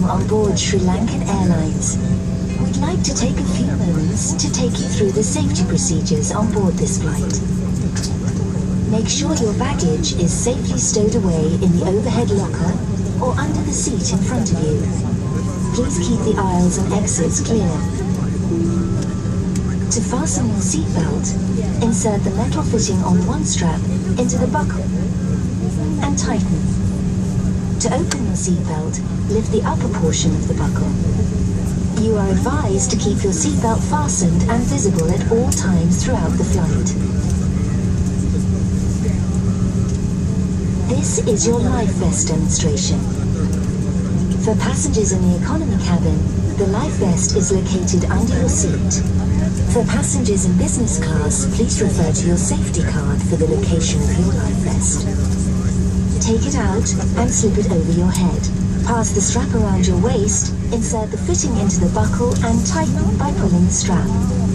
On board Sri Lankan Airlines. We'd like to take a few moments to take you through the safety procedures on board this flight. Make sure your baggage is safely stowed away in the overhead locker or under the seat in front of you. Please keep the aisles and exits clear. To fasten your seatbelt, insert the metal fitting on one strap into the buckle and tighten. To open your seatbelt, lift the upper portion of the buckle. You are advised to keep your seatbelt fastened and visible at all times throughout the flight. This is your life vest demonstration. For passengers in the economy cabin, the life vest is located under your seat. For passengers in business class, please refer to your safety card for the location of your life vest. Take it out and slip it over your head. Pass the strap around your waist, insert the fitting into the buckle and tighten by pulling the strap.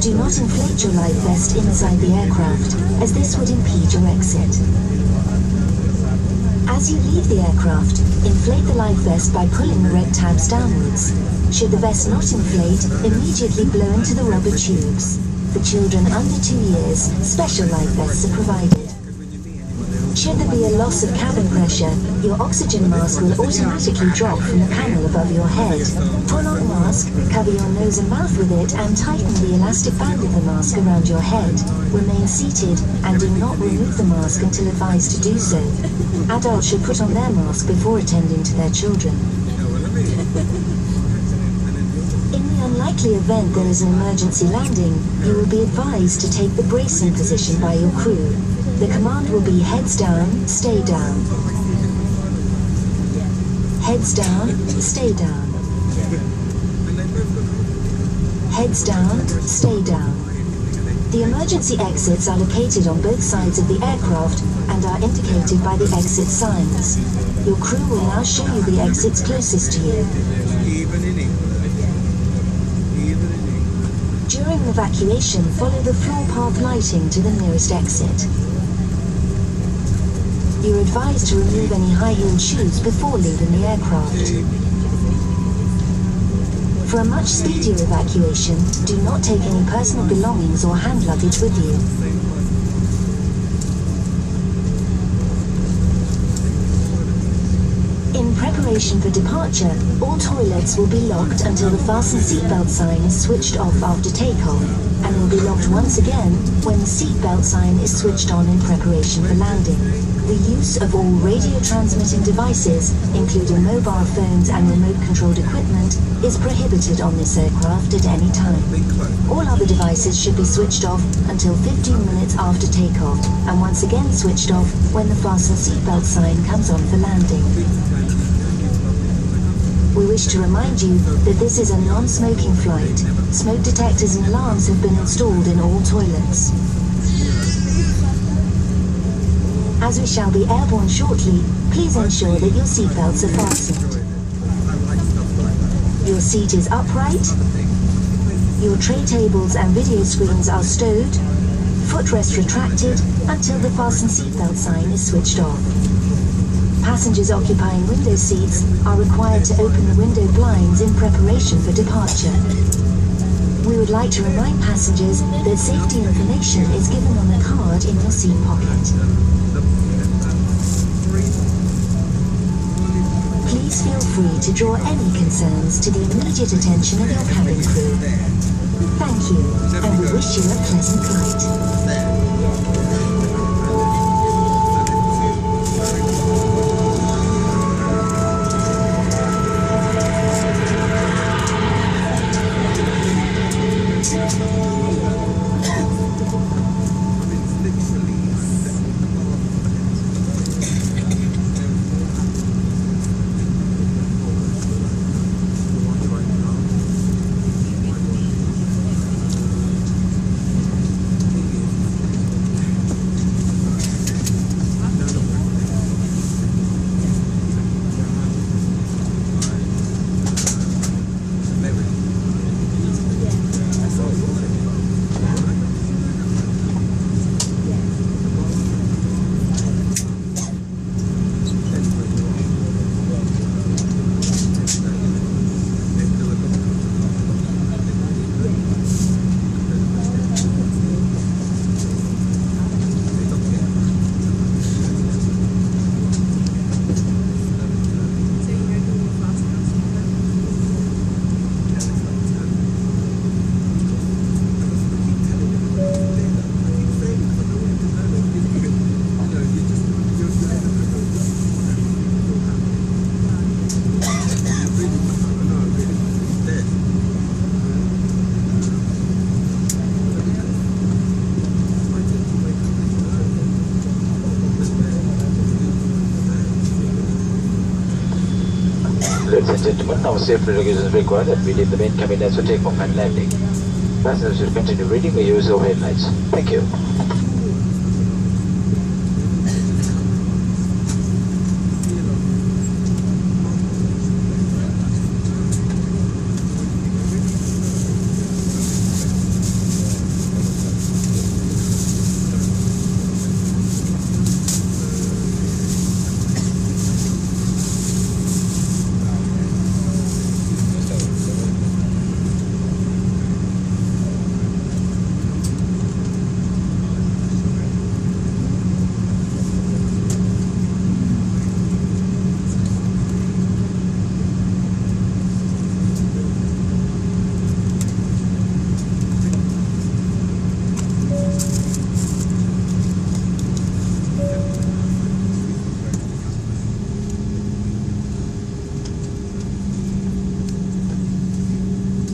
Do not inflate your life vest inside the aircraft, as this would impede your exit. As you leave the aircraft, inflate the life vest by pulling the red tabs downwards. Should the vest not inflate, immediately blow into the rubber tubes. For children under 2 years, special life vests are provided. Should there be a loss of cabin pressure, your oxygen mask will automatically drop from the panel above your head. Pull on the mask, cover your nose and mouth with it, and tighten the elastic band of the mask around your head. Remain seated and do not remove the mask until advised to do so. Adults should put on their mask before attending to their children. In the unlikely event there is an emergency landing, you will be advised to take the bracing position by your crew. The command will be heads down, stay down. Heads down, stay down. Heads down, stay down. The emergency exits are located on both sides of the aircraft and are indicated by the exit signs. Your crew will now show you the exits closest to you. During evacuation, follow the floor path lighting to the nearest exit. You're advised to remove any high-heeled shoes before leaving the aircraft. For a much speedier evacuation, do not take any personal belongings or hand luggage with you. In preparation for departure, all toilets will be locked until the fasten seatbelt sign is switched off after takeoff, and will be locked once again when the seatbelt sign is switched on in preparation for landing. The use of all radio transmitting devices, including mobile phones and remote-controlled equipment, is prohibited on this aircraft at any time. All other devices should be switched off until 15 minutes after takeoff, and once again switched off when the fasten seatbelt sign comes on for landing. We wish to remind you that this is a non-smoking flight. Smoke detectors and alarms have been installed in all toilets. As we shall be airborne shortly, please ensure that your seatbelts are fastened. Your seat is upright Your tray tables and video screens are stowed, footrest retracted until the fasten seatbelt sign is switched off. Passengers occupying window seats are required to open the window blinds in preparation for departure. We would like to remind passengers that safety information is given on the card in your seat pocket. Please feel free to draw any concerns to the immediate attention of your cabin crew. Thank you, and we wish you a pleasant flight. Ladies and gentlemen, now safety regulation is required that we leave the main cabin as we take off and landing. Passengers should continue reading the use of headlights. Thank you.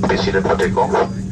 Be seated for takeoff.